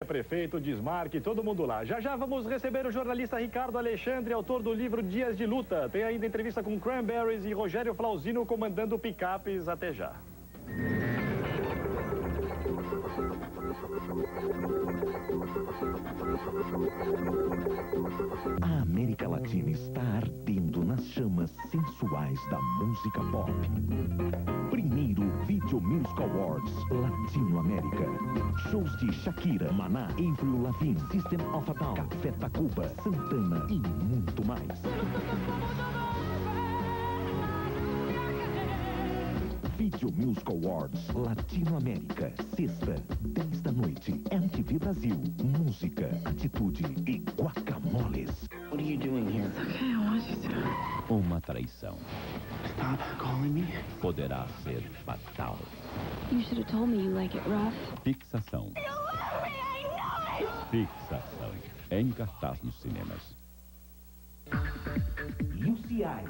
prefeito, Desmarque, todo mundo lá. Já já vamos receber o jornalista Ricardo Alexandre, autor do livro Dias de Luta. Tem ainda entrevista com Cranberries e Rogério Flauzino comandando picapes. Até já. A América Latina está ardendo nas chamas sensuais da música pop. Primeiro Video Music Awards Latinoamérica. Shows de Shakira, Maná, Avril Lavigne, System of a Down, Café Tacuba, Santana e muito mais. Video Music Awards Latinoamérica, sexta, 10 da noite, MTV Brasil, música, atitude e guacamoles. What are you doing here? Okay, I want you to. Uma traição Stop calling me. poderá ser fatal. You should have told me you like it rough. Fixação. You love me, I know it! Fixação. Em cartaz nos cinemas. UCI.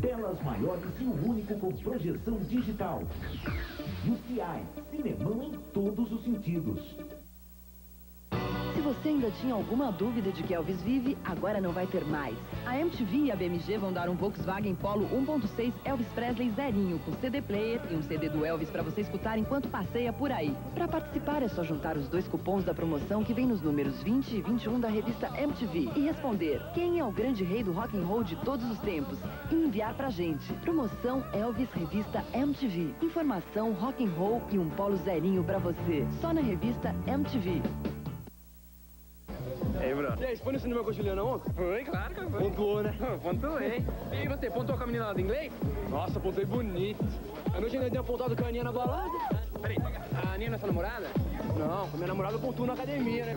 Telas maiores e o único com projeção digital. UCI. Cinemão em todos os sentidos. Se você ainda tinha alguma dúvida de que Elvis vive, agora não vai ter mais. A MTV e a BMG vão dar um Volkswagen Polo 1.6 Elvis Presley zerinho, com CD player e um CD do Elvis para você escutar enquanto passeia por aí. Para participar é só juntar os 2 cupons da promoção que vem nos números 20 e 21 da revista MTV e responder quem é o grande rei do rock and roll de todos os tempos e enviar pra gente. Promoção Elvis Revista MTV. Informação, rock and roll e um Polo zerinho pra você. Só na revista MTV. E aí, Bruno? E aí, você foi no cinema com a Juliana ontem? Foi, claro que foi. Pontuou, né? Pontuei. E você, pontuou com a menina lá do inglês? Nossa, pontuei bonito. A noite ainda deu apontado com a Aninha na balada. Peraí, a Aninha não é sua namorada? Não, com a minha namorada eu pontuo na academia, né?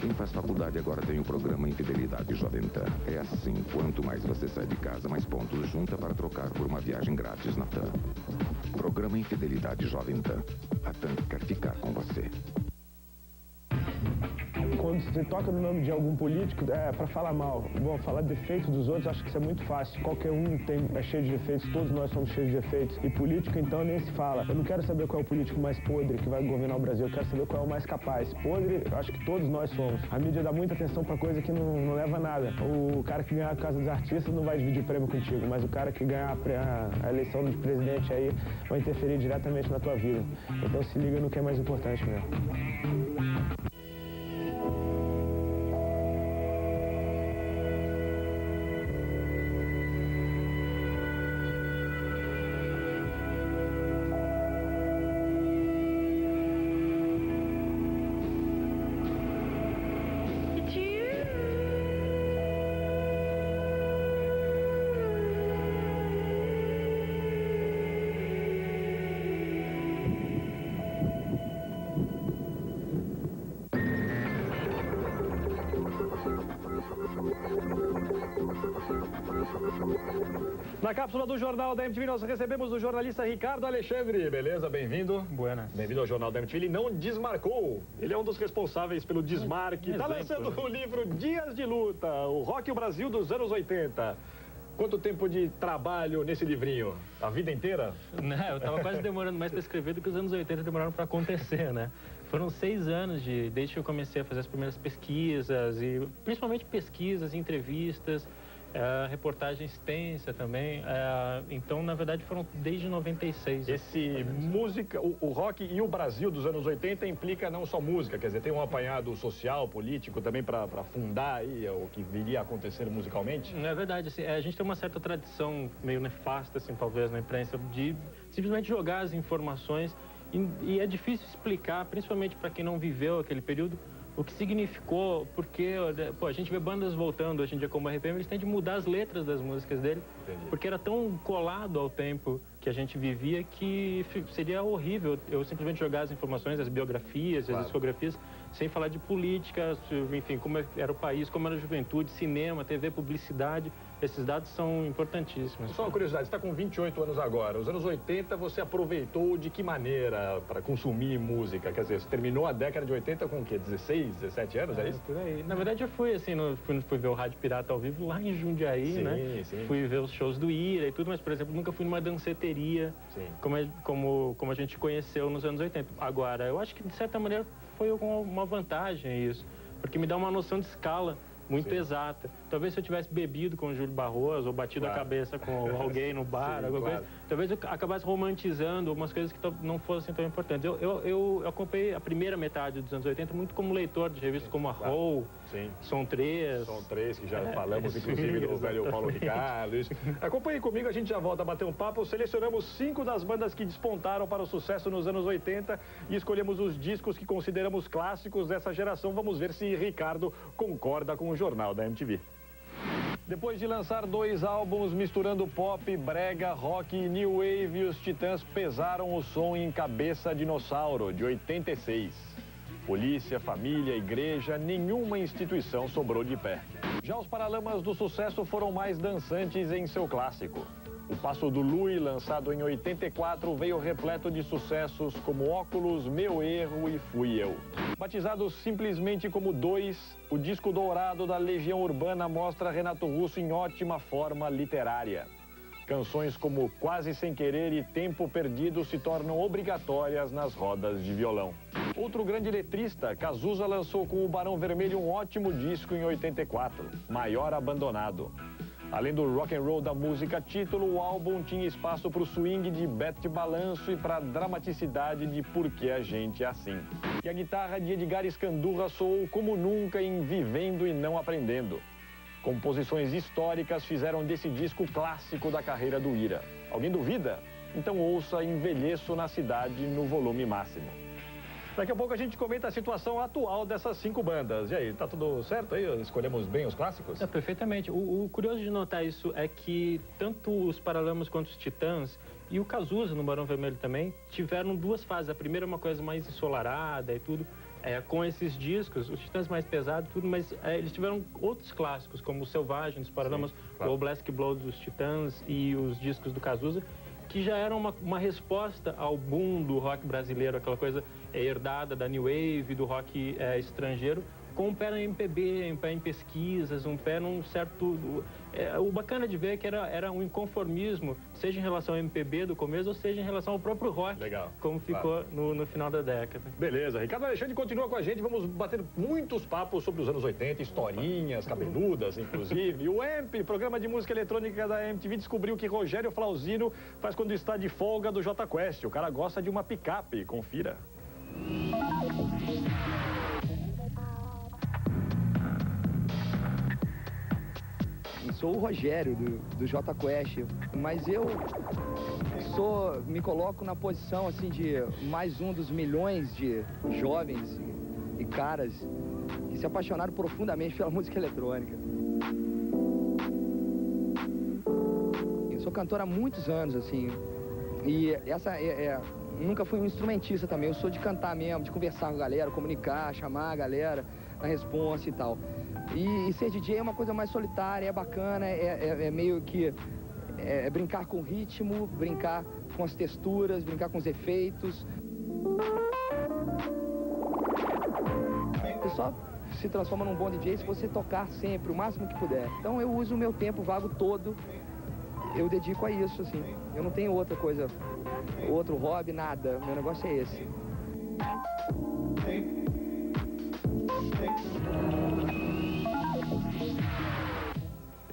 Quem faz faculdade agora tem o programa Infidelidade Jovem TAM. É assim, quanto mais você sai de casa, mais pontos junta para trocar por uma viagem grátis na TAM. Programa Infidelidade Jovem TAM. A TAM quer ficar com você. Quando você toca no nome de algum político, é pra falar mal. Bom, falar defeito dos outros, acho que isso é muito fácil. Qualquer um é cheio de defeitos, todos nós somos cheios de defeitos. E político, então, nem se fala. Eu não quero saber qual é o político mais podre que vai governar o Brasil, eu quero saber qual é o mais capaz. Podre, eu acho que todos nós somos. A mídia dá muita atenção pra coisa que não leva a nada. O cara que ganhar a Casa dos Artistas não vai dividir prêmio contigo, mas o cara que ganhar a eleição do presidente aí vai interferir diretamente na tua vida. Então se liga no que é mais importante mesmo. Na cápsula do Jornal da MTV, nós recebemos o jornalista Ricardo Alexandre. Beleza? Bem-vindo. Buenas. Bem-vindo ao Jornal da MTV. Ele não desmarcou. Ele é um dos responsáveis pelo desmarque. Está lançando o livro Dias de Luta, o rock e o Brasil dos anos 80. Quanto tempo de trabalho nesse livrinho? A vida inteira? Não, eu tava quase demorando mais para escrever do que os anos 80 demoraram para acontecer, né? Foram 6 anos desde que eu comecei a fazer as primeiras pesquisas, e principalmente pesquisas, entrevistas, reportagem extensa também. Então, na verdade, foram desde 96. Esse música, o rock e o Brasil dos anos 80 implica não só música, quer dizer, tem um apanhado social, político também para fundar aí o que viria a acontecer musicalmente? É verdade, assim, a gente tem uma certa tradição meio nefasta, assim, talvez, na imprensa, de simplesmente jogar as informações e é difícil explicar, principalmente para quem não viveu aquele período, o que significou, porque a gente vê bandas voltando hoje em dia como a RPM, eles têm de mudar as letras das músicas dele. Entendi. Porque era tão colado ao tempo que a gente vivia que seria horrível eu simplesmente jogar as informações, as biografias, as discografias, sem falar de política, enfim, como era o país, como era a juventude, cinema, TV, publicidade. Esses dados são importantíssimos. Só uma curiosidade, você está com 28 anos agora. Os anos 80 você aproveitou de que maneira para consumir música? Quer dizer, você terminou a década de 80 com o quê? 16, 17 anos, é isso? Por aí. Na verdade, eu fui assim, fui ver o Rádio Pirata ao vivo lá em Jundiaí, né? Sim. Fui ver os shows do Ira e tudo, mas, por exemplo, nunca fui numa danceteria bateria, como a gente conheceu nos anos 80. Agora, eu acho que de certa maneira foi uma vantagem isso, porque me dá uma noção de escala muito exata. Talvez se eu tivesse bebido com o Júlio Barroso ou batido a cabeça com alguém no bar, alguma coisa, talvez eu acabasse romantizando algumas coisas que não fossem tão importantes. Eu acompanhei a primeira metade dos anos 80 muito como leitor de revistas como a Roll, Som 3. Som 3, que já falamos, inclusive, do velho Paulo Ricardo. Acompanhe comigo, a gente já volta a bater um papo. Selecionamos 5 das bandas que despontaram para o sucesso nos anos 80 e escolhemos os discos que consideramos clássicos dessa geração. Vamos ver se Ricardo concorda com o jornal da MTV. Depois de lançar 2 álbuns misturando pop, brega, rock e new wave, os Titãs pesaram o som em Cabeça Dinossauro, de 86. Polícia, família, igreja, nenhuma instituição sobrou de pé. Já os Paralamas do Sucesso foram mais dançantes em seu clássico. O Passo do Lui, lançado em 84, veio repleto de sucessos como Óculos, Meu Erro e Fui Eu. Batizado simplesmente como 2, o disco dourado da Legião Urbana mostra Renato Russo em ótima forma literária. Canções como Quase Sem Querer e Tempo Perdido se tornam obrigatórias nas rodas de violão. Outro grande letrista, Cazuza, lançou com o Barão Vermelho um ótimo disco em 84, Maior Abandonado. Além do rock and roll da música título, o álbum tinha espaço para o swing de Bete Balanço e para a dramaticidade de Por que a Gente é Assim. E a guitarra de Edgar Escandurra soou como nunca em Vivendo e Não Aprendendo. Composições históricas fizeram desse disco clássico da carreira do Ira. Alguém duvida? Então ouça Envelheço na Cidade no volume máximo. Daqui a pouco a gente comenta a situação atual dessas 5 bandas. E aí, tá tudo certo aí? Escolhemos bem os clássicos? Perfeitamente. O curioso de notar isso é que tanto os Paralamas quanto os Titãs e o Cazuza no Barão Vermelho também tiveram 2 fases. A primeira é uma coisa mais ensolarada e tudo, com esses discos, os Titãs mais pesados e tudo, mas eles tiveram outros clássicos, como o Selvagem dos Paralamas, o Black Blood dos Titãs e os discos do Cazuza, que já eram uma resposta ao boom do rock brasileiro, aquela coisa herdada da New Wave, do rock estrangeiro, com um pé na MPB, um pé em pesquisas, um pé num certo... o bacana de ver é que era um inconformismo, seja em relação ao MPB do começo, ou seja em relação ao próprio rock, como ficou no final da década. Beleza, Ricardo Alexandre continua com a gente, vamos bater muitos papos sobre os anos 80, historinhas, cabeludas, inclusive. O EMP, programa de música eletrônica da MTV, descobriu que Rogério Flauzino faz quando está de folga do Jota Quest. O cara gosta de uma picape, confira. Sou o Rogério do Jota Quest, mas eu me coloco na posição assim de mais um dos milhões de jovens e caras que se apaixonaram profundamente pela música eletrônica. Eu sou cantor há muitos anos, assim, e nunca fui um instrumentista também. Eu sou de cantar mesmo, de conversar com a galera, comunicar, chamar a galera na responsa e tal. E ser DJ é uma coisa mais solitária, é bacana, é meio que brincar com o ritmo, brincar com as texturas, brincar com os efeitos. Você só se transforma num bom DJ se você tocar sempre, o máximo que puder. Então eu uso o meu tempo vago todo, eu dedico a isso, assim. Eu não tenho outra coisa, outro hobby, nada. Meu negócio é esse.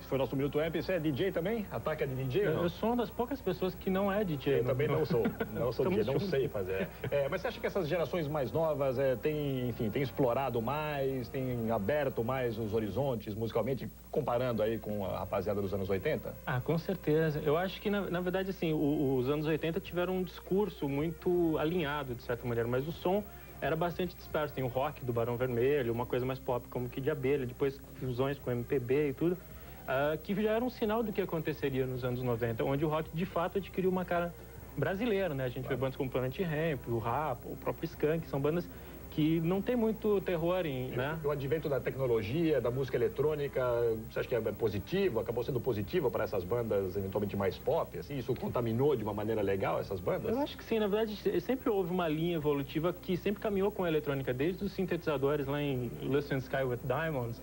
Foi nosso Minuto Amp. Você é DJ também? Ataque é de DJ ou não? Eu sou uma das poucas pessoas que não é DJ. Eu também não sou. Não sou DJ, não sei fazer. Mas você acha que essas gerações mais novas têm explorado mais, têm aberto mais os horizontes musicalmente, comparando aí com a rapaziada dos anos 80? Ah, com certeza. Eu acho que, na verdade, assim, os anos 80 tiveram um discurso muito alinhado, de certa maneira, mas o som era bastante disperso. Tem o rock do Barão Vermelho, uma coisa mais pop como Kid de Abelha, depois fusões com MPB e tudo. Que já era um sinal do que aconteceria nos anos 90, onde o rock de fato adquiriu uma cara brasileira, né? A gente vê bandas como Planet Hemp, o Rapa, o próprio Skank, são bandas que não tem muito terror em, né? O advento da tecnologia, da música eletrônica, você acha que é positivo? Acabou sendo positivo para essas bandas eventualmente mais pop? Assim, isso contaminou de uma maneira legal essas bandas? Eu acho que sim. Na verdade, sempre houve uma linha evolutiva que sempre caminhou com a eletrônica, desde os sintetizadores lá em Lucian Sky with Diamonds.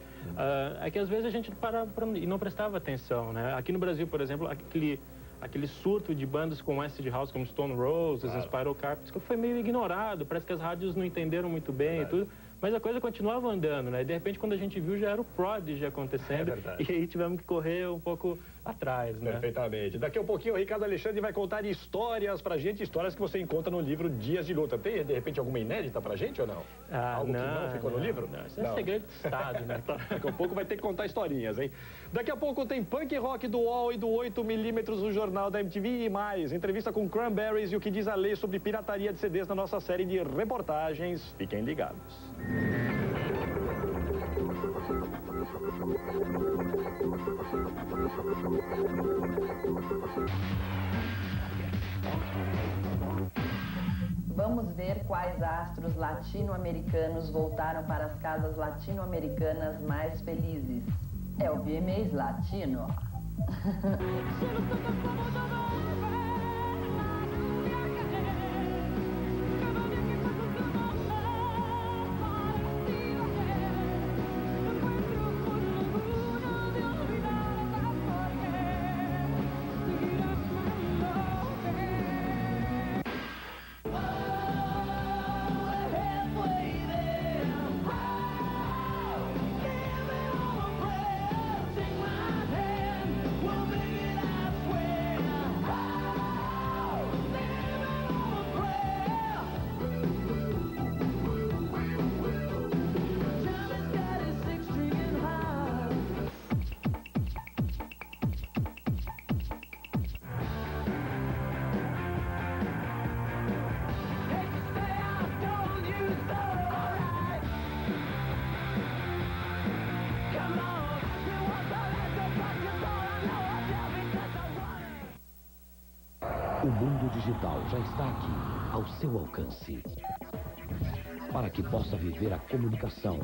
É que às vezes a gente para e não prestava atenção, né? Aqui no Brasil, por exemplo, aquele surto de bandas como acid house, como Stone Roses, Spiral Carpets, que foi meio ignorado, parece que as rádios não entenderam muito bem e tudo. Mas a coisa continuava andando, né? E de repente, quando a gente viu, já era o Prodigy acontecendo. E aí tivemos que correr um pouco atrás, né? Perfeitamente. Daqui a pouquinho o Ricardo Alexandre vai contar histórias pra gente, histórias que você encontra no livro Dias de Luta. Tem, de repente, alguma inédita pra gente ou não? Algo que não ficou no livro? Não, isso é segredo de Estado, né? Daqui a pouco vai ter que contar historinhas, hein? Daqui a pouco tem punk rock do UOL e do 8mm no Jornal da MTV e mais. Entrevista com Cranberries e o que diz a lei sobre pirataria de CDs na nossa série de reportagens. Fiquem ligados. Vamos ver quais astros latino-americanos voltaram para as casas latino-americanas mais felizes. É o VMAs Latino. O mundo digital já está aqui, ao seu alcance. Para que possa viver a comunicação,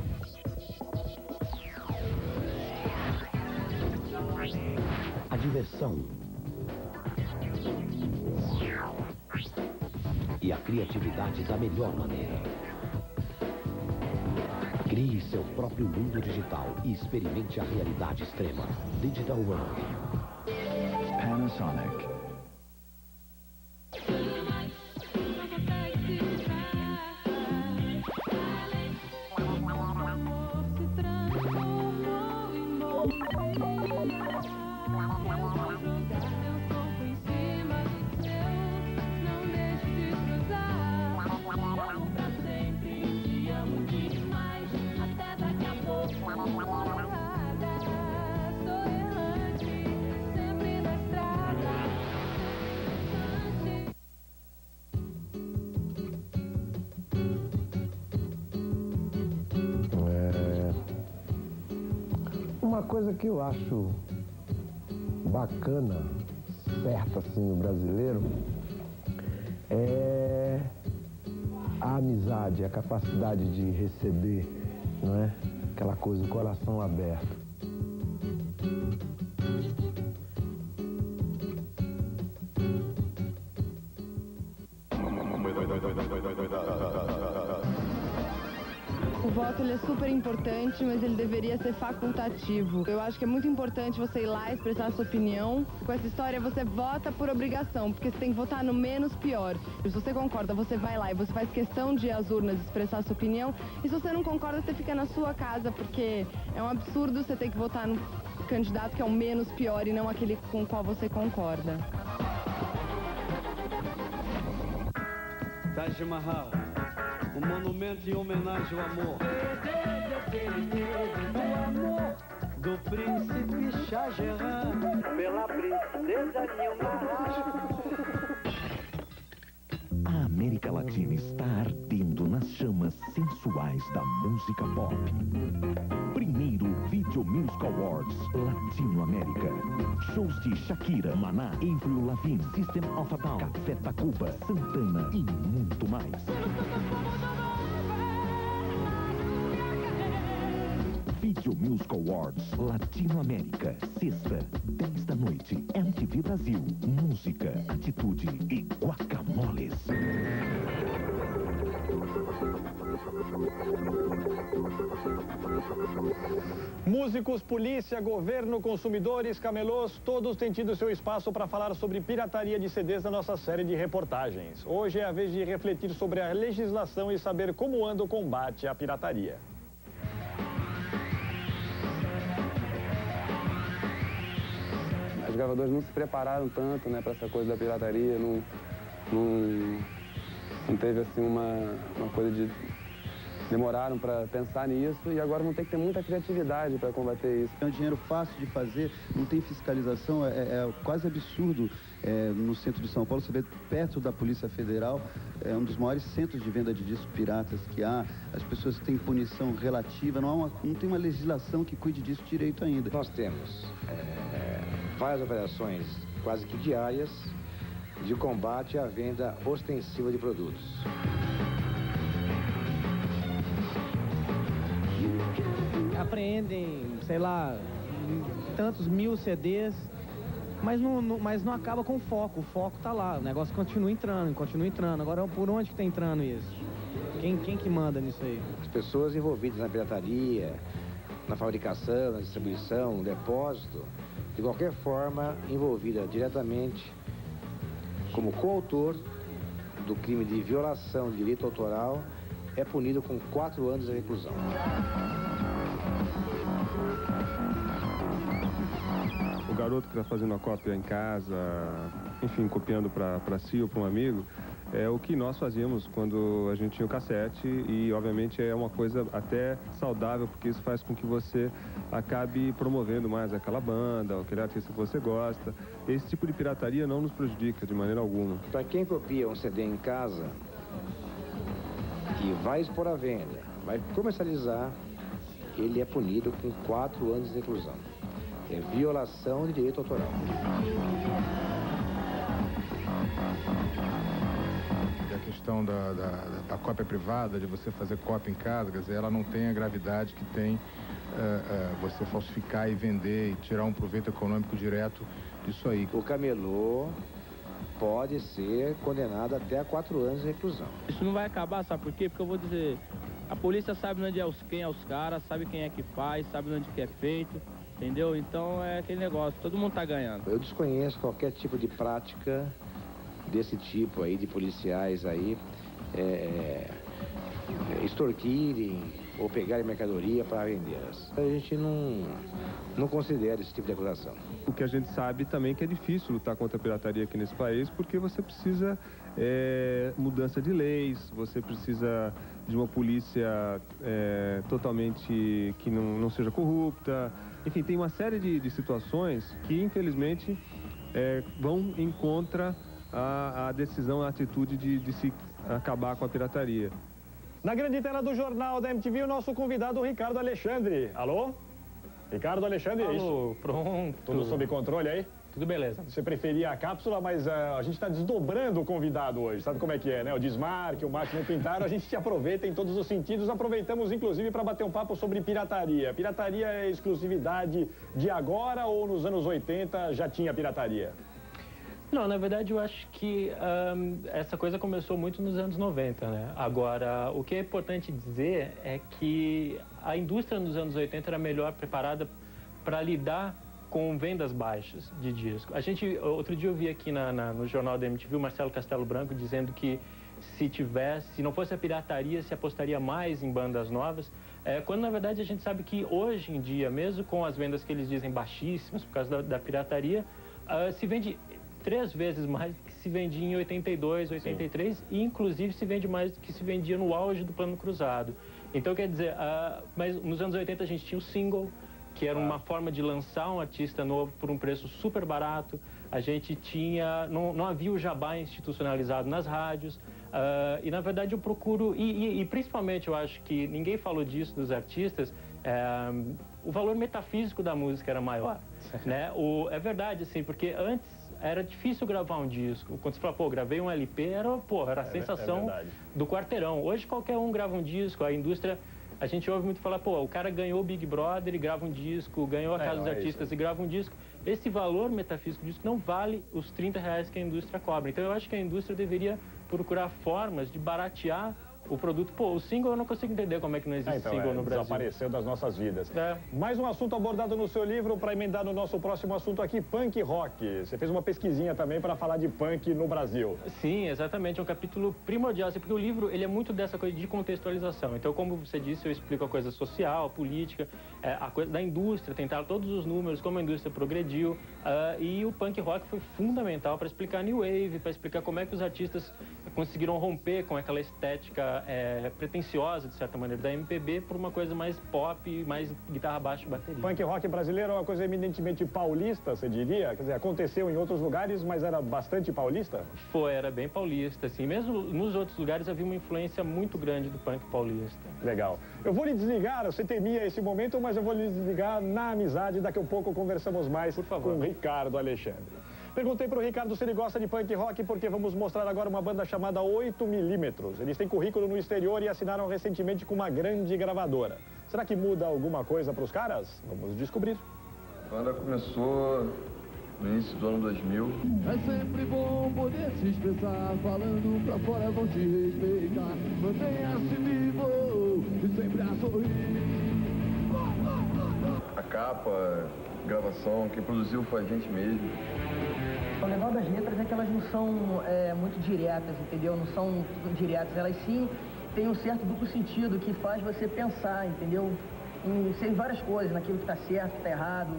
a diversão e a criatividade da melhor maneira. Crie seu próprio mundo digital e experimente a realidade extrema. Digital World. Panasonic. Uma coisa que eu acho bacana, certa assim no brasileiro, é a amizade, a capacidade de receber, não é? Aquela coisa, o coração aberto. O voto ele é super importante, mas ele deveria ser facultativo. Eu acho que é muito importante você ir lá e expressar a sua opinião. Com essa história, você vota por obrigação, porque você tem que votar no menos pior. Se você concorda, você vai lá e você faz questão de ir às urnas expressar a sua opinião. E se você não concorda, você fica na sua casa, porque é um absurdo você ter que votar no candidato que é o menos pior e não aquele com o qual você concorda. Taj Mahal, um monumento em homenagem ao amor. O amor do príncipe Shah Jahan pela princesa Nilma. A América Latina está ardendo nas chamas sensuais da música pop. Primeiro Video Music Awards Latinoamérica. Shows de Shakira, Maná, Avril Lavigne, System of a Down, Café Tacuba, Santana e muito mais. Video Music Awards Latinoamérica. Sexta, 10 da noite. MTV Brasil. Música, atitude e guacamoles. Músicos, polícia, governo, consumidores, camelôs, todos têm tido seu espaço para falar sobre pirataria de CDs na nossa série de reportagens. Hoje é a vez de refletir sobre a legislação e saber como anda o combate à pirataria. Os gravadores não se prepararam tanto, né, para essa coisa da pirataria, não teve assim uma coisa de... Demoraram para pensar nisso e agora vão ter que ter muita criatividade para combater isso. É um dinheiro fácil de fazer, não tem fiscalização, é quase absurdo. No centro de São Paulo, você vê perto da Polícia Federal, é um dos maiores centros de venda de discos piratas que há. As pessoas têm punição relativa, não tem uma legislação que cuide disso direito ainda. Nós temos várias operações quase que diárias de combate à venda ostensiva de produtos. Apreendem, sei lá, tantos mil CDs, mas não acaba com o foco. O foco tá lá, o negócio continua entrando. Agora, por onde que tá entrando isso? Quem que manda nisso aí? As pessoas envolvidas na pirataria, na fabricação, na distribuição, no depósito, de qualquer forma envolvida diretamente como coautor do crime de violação de direito autoral, é punido com 4 anos de reclusão. O garoto que está fazendo a cópia em casa, enfim, copiando para si ou para um amigo, é o que nós fazíamos quando a gente tinha o cassete e, obviamente, é uma coisa até saudável, porque isso faz com que você acabe promovendo mais aquela banda, aquele artista que você gosta. Esse tipo de pirataria não nos prejudica de maneira alguma. Para quem copia um CD em casa e vai expor à venda, vai comercializar, ele é punido com 4 anos de reclusão. É violação de direito autoral. E a questão da cópia privada, de você fazer cópia em casa, quer dizer, ela não tem a gravidade que tem você falsificar e vender e tirar um proveito econômico direto disso aí. O camelô pode ser condenado até a 4 anos de reclusão. Isso não vai acabar, sabe por quê? Porque eu vou dizer, a polícia sabe onde quem é os caras, sabe quem é que faz, sabe onde que é feito. Entendeu? Então é aquele negócio, todo mundo tá ganhando. Eu desconheço qualquer tipo de prática desse tipo aí, de policiais aí, extorquirem ou pegarem mercadoria para vendê-las. A gente não considera esse tipo de acusação. O que a gente sabe também é que é difícil lutar contra a pirataria aqui nesse país, porque você precisa mudança de leis, você precisa de uma polícia totalmente que não seja corrupta. Enfim, tem uma série de situações que, infelizmente, vão em contra a decisão, a atitude de se acabar com a pirataria. Na grande tela do Jornal da MTV, o nosso convidado, Ricardo Alexandre. Alô? Ricardo Alexandre, é isso? Alô, pronto. Tudo sob controle aí? Tudo beleza. Você preferia a cápsula, mas a gente está desdobrando o convidado hoje. Sabe como é que é, né? O desmarque, o marketing não pintaram, a gente se aproveita em todos os sentidos. Aproveitamos, inclusive, para bater um papo sobre pirataria. Pirataria é exclusividade de agora ou nos anos 80 já tinha pirataria? Não, na verdade eu acho que essa coisa começou muito nos anos 90, né? Agora, o que é importante dizer é que a indústria nos anos 80 era melhor preparada para lidar com vendas baixas de disco. Outro dia eu vi aqui no jornal da MTV o Marcelo Castelo Branco dizendo que se não fosse a pirataria, se apostaria mais em bandas novas, quando na verdade a gente sabe que hoje em dia, mesmo com as vendas que eles dizem baixíssimas por causa da pirataria, se vende 3 vezes mais do que se vendia em 82, 83, Sim. E inclusive se vende mais do que se vendia no auge do Plano Cruzado. Então, quer dizer, mas nos anos 80 a gente tinha o single, que era uma forma de lançar um artista novo por um preço super barato. A gente tinha... Não havia o jabá institucionalizado nas rádios. E, na verdade, eu procuro... E principalmente, eu acho que ninguém falou disso dos artistas. O valor metafísico da música era maior. Né? É verdade, assim, porque antes era difícil gravar um disco. Quando você fala, pô, gravei um LP, era a sensação do quarteirão. Hoje, qualquer um grava um disco. A indústria... A gente ouve muito falar, pô, o cara ganhou o Big Brother e grava um disco, ganhou a Casa dos Artistas e grava um disco. Esse valor metafísico do disco não vale os R$30 que a indústria cobra. Então eu acho que a indústria deveria procurar formas de baratear o produto, pô, o single eu não consigo entender como é que não existe single no Brasil. Desapareceu das nossas vidas. Mais um assunto abordado no seu livro para emendar no nosso próximo assunto aqui, punk rock. Você fez uma pesquisinha também para falar de punk no Brasil. Sim, exatamente, é um capítulo primordial, assim, porque o livro ele é muito dessa coisa de contextualização. Então, como você disse, eu explico a coisa social, política, a coisa da indústria, tentar todos os números, como a indústria progrediu, e o punk rock foi fundamental para explicar a New Wave, para explicar como é que os artistas conseguiram romper com aquela estética pretensiosa, de certa maneira, da MPB por uma coisa mais pop, mais guitarra, baixo e bateria. Punk rock brasileiro é uma coisa eminentemente paulista, você diria? Quer dizer, aconteceu em outros lugares, mas era bastante paulista? Foi, era bem paulista, assim. Mesmo nos outros lugares havia uma influência muito grande do punk paulista. Legal. Eu vou lhe desligar, você temia esse momento, mas eu vou lhe desligar na amizade. Daqui a pouco conversamos mais com o Ricardo Alexandre. Perguntei para o Ricardo se ele gosta de punk rock, porque vamos mostrar agora uma banda chamada 8mm. Eles têm currículo no exterior e assinaram recentemente com uma grande gravadora. Será que muda alguma coisa para os caras? Vamos descobrir. A banda começou no início do ano 2000. É sempre bom poder se expressar, falando pra fora vão te respeitar. Mantenha-se vivo e sempre a sorrir. A capa, a gravação, quem produziu foi a gente mesmo. O legal das letras é que elas não são muito diretas, entendeu? Não são diretas, elas sim têm um certo duplo sentido que faz você pensar, entendeu? Em várias coisas, naquilo que tá certo, que tá errado.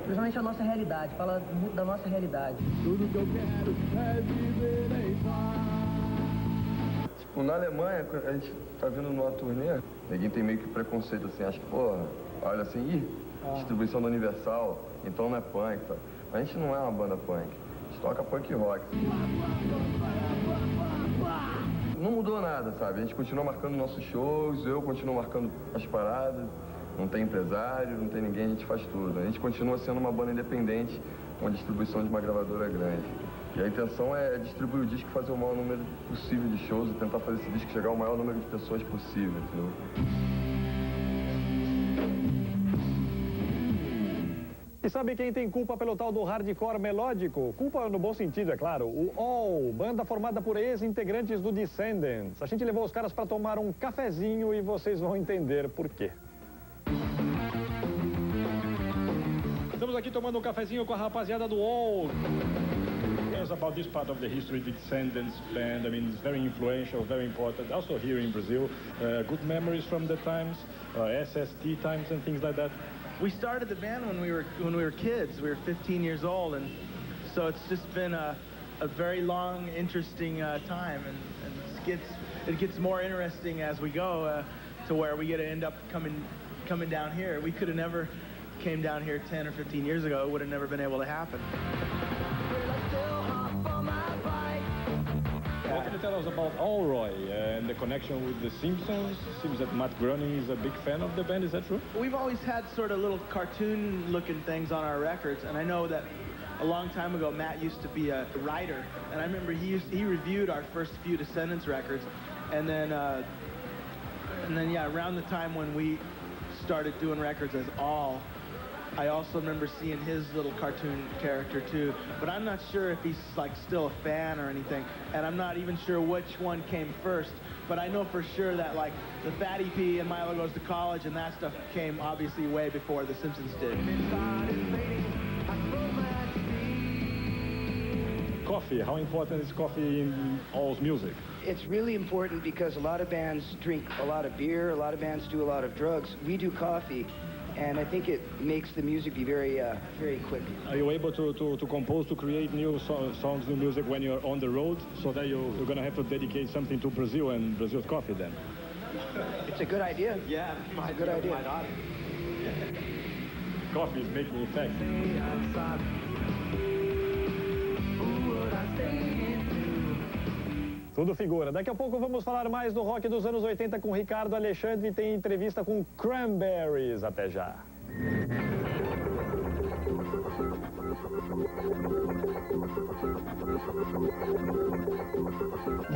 Principalmente a nossa realidade, fala muito da nossa realidade. Tudo que eu quero é viver em paz. Tipo, na Alemanha, a gente tá vindo numa turnê, ninguém tem meio que preconceito assim, acha que, porra, olha assim, distribuição da Universal, então não é punk, tá? Mas a gente não é uma banda punk, a gente toca punk rock. Não mudou nada, sabe? A gente continua marcando nossos shows, eu continuo marcando as paradas. Não tem empresário, não tem ninguém, a gente faz tudo. A gente continua sendo uma banda independente, com a distribuição de uma gravadora grande. E a intenção é distribuir o disco e fazer o maior número possível de shows e tentar fazer esse disco chegar ao maior número de pessoas possível, entendeu? E sabe quem tem culpa pelo tal do hardcore melódico? Culpa no bom sentido, é claro. O All, banda formada por ex-integrantes do Descendants. A gente levou os caras para tomar um cafezinho e vocês vão entender por quê. Estamos aqui tomando um cafezinho com a rapaziada do All. Yes, about this part of the history, the Descendants band, I mean, it's very influential, very important. Also here in Brazil, good memories from the times, SST times and things like that. We started the band when we were kids. We were 15 years old, and so it's just been a very long, interesting time, and it gets more interesting as we go to where we get to end up coming down here. We could have never came down here 10 or 15 years ago. It would have never been able to happen. What can you tell us about Allroy and the connection with The Simpsons? It seems that Matt Groening is a big fan of the band, is that true? We've always had sort of little cartoon-looking things on our records, and I know that a long time ago Matt used to be a writer, and I remember he reviewed our first few Descendants records, and then yeah, around the time when we started doing records as All, I also remember seeing his little cartoon character too, but I'm not sure if he's like still a fan or anything, and I'm not even sure which one came first, but I know for sure that like the Fatty P and Milo Goes to College and that stuff came obviously way before The Simpsons did. Coffee, how important is coffee in All's music? It's really important because a lot of bands drink a lot of beer, a lot of bands do a lot of drugs. We do coffee, and I think it makes the music be very, very quick. Are you able to compose, to create new songs, new music when you're on the road, so that you're going to have to dedicate something to Brazil and Brazil's coffee then? It's a good idea. Yeah, it's a good idea. My daughter. Coffee is making effect. Tudo figura. Daqui a pouco vamos falar mais do rock dos anos 80 com Ricardo Alexandre e tem entrevista com Cranberries. Até já.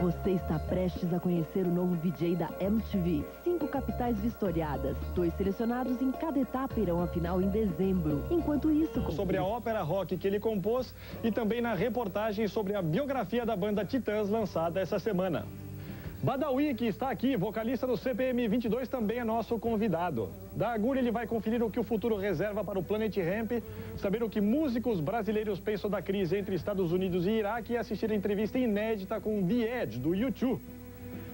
Você está prestes a conhecer o novo VJ da MTV. 5 capitais vistoriadas. 2 selecionados em cada etapa irão à final em dezembro. Enquanto isso... Sobre a ópera rock que ele compôs e também na reportagem sobre a biografia da banda Titãs lançada essa semana. Badawi, que está aqui, vocalista do CPM 22, também é nosso convidado. Da agulha ele vai conferir o que o futuro reserva para o Planet Hemp, saber o que músicos brasileiros pensam da crise entre Estados Unidos e Iraque e assistir a entrevista inédita com The Edge, do U2.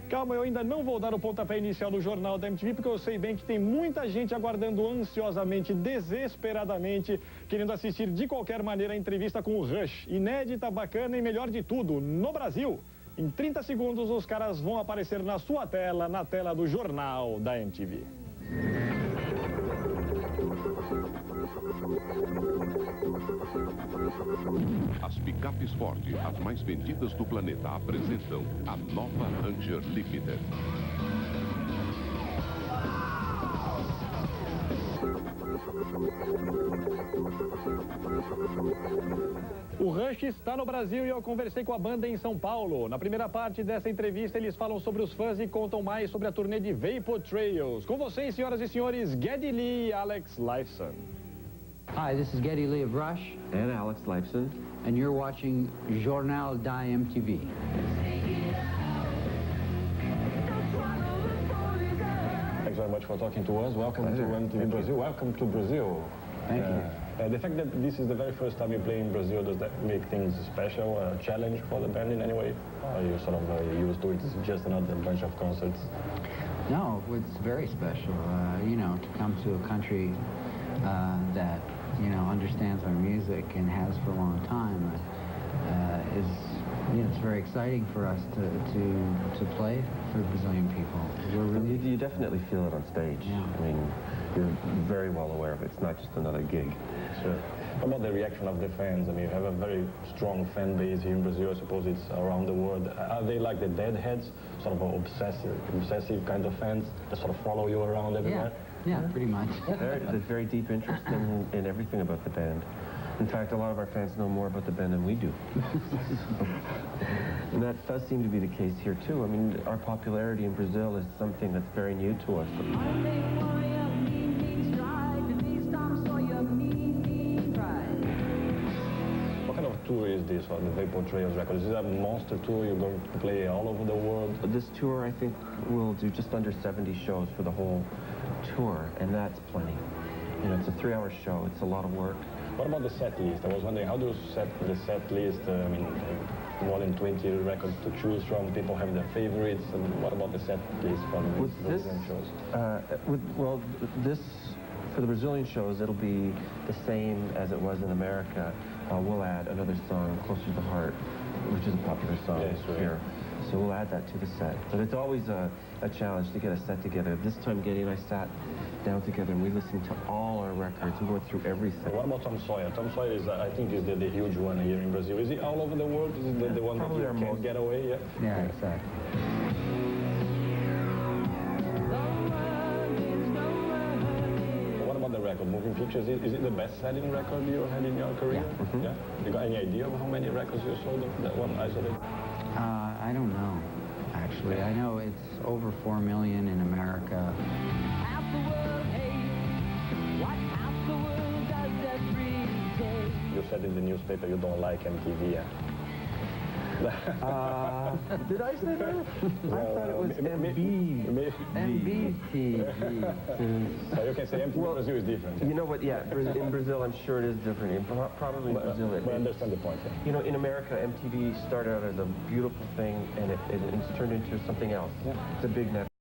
Calma, eu ainda não vou dar o pontapé inicial do Jornal da MTV, porque eu sei bem que tem muita gente aguardando ansiosamente, desesperadamente, querendo assistir de qualquer maneira a entrevista com o Rush. Inédita, bacana e melhor de tudo, no Brasil. Em 30 segundos, os caras vão aparecer na sua tela, na tela do Jornal da MTV. As picapes Ford, as mais vendidas do planeta, apresentam a nova Ranger Limited. O Rush está no Brasil e eu conversei com a banda em São Paulo. Na primeira parte dessa entrevista, eles falam sobre os fãs e contam mais sobre a turnê de Vapor Trails. Com vocês, senhoras e senhores, Geddy Lee e Alex Lifeson. Hi, this is Geddy Lee of Rush. And Alex Lifeson. And you're watching Jornal da MTV. Thanks very much for talking to us. Welcome to MTV Brazil. Welcome to Brazil. Thank you. The fact that this is the very first time you play in Brazil, does that make things special, a challenge for the band in any way? Or are you sort of used to it? It's just another bunch of concerts? No, it's very special, you know, to come to a country that, you know, understands our music and has for a long time is, you know, it's very exciting for us to play for Brazilian people. We're really, you definitely feel it on stage. Yeah. I mean, you're very well aware of it. It's not just another gig. Sure. What about the reaction of the fans? I mean, you have a very strong fan base here in Brazil. I suppose it's around the world. Are they like the Deadheads, sort of obsessive kind of fans that sort of follow you around everywhere? Yeah, pretty much. There's a very deep interest in everything about the band. In fact, a lot of our fans know more about the band than we do. And that does seem to be the case here, too. I mean, our popularity in Brazil is something that's very new to us. What kind of tour is this for the Vapor Trails record? Is it a monster tour? You're going to play all over the world? This tour, I think, will do just under 70 shows for the whole tour, and that's plenty. You know, it's a 3-hour show. It's a lot of work. What about the set list? I was wondering, how do you set the set list? I mean, more than 20 records to choose from. People have their favorites. And what about the set list from the Brazilian shows? For the Brazilian shows, it'll be the same as it was in America. We'll add another song, Closer to the Heart, which is a popular song here. So we'll add that to the set. But it's always a challenge to get a set together. This time, Geddy and I sat down together and we listened to all our records. We went through everything. What about Tom Sawyer? Tom Sawyer is, I think, is the huge one here in Brazil. Is it all over the world? Is it the one that you can't get away? Yeah. Yeah, exactly. What about the record? Moving Pictures, is it the best-selling record you had in your career? Yeah. Mm-hmm. Yeah. You got any idea of how many records you sold of that one isolated? I don't know, actually. I know it's over 4 million in America. You said in the newspaper you don't like MTV. Yeah? Did I say that? I thought it was MB. MBTV. So you can say MTV Brazil is different. You know what, yeah, in Brazil I'm sure it is different. Probably in Brazil But I understand the point. Yeah. You know, in America, MTV started out as a beautiful thing and it's turned into something else. Yeah. It's a big network.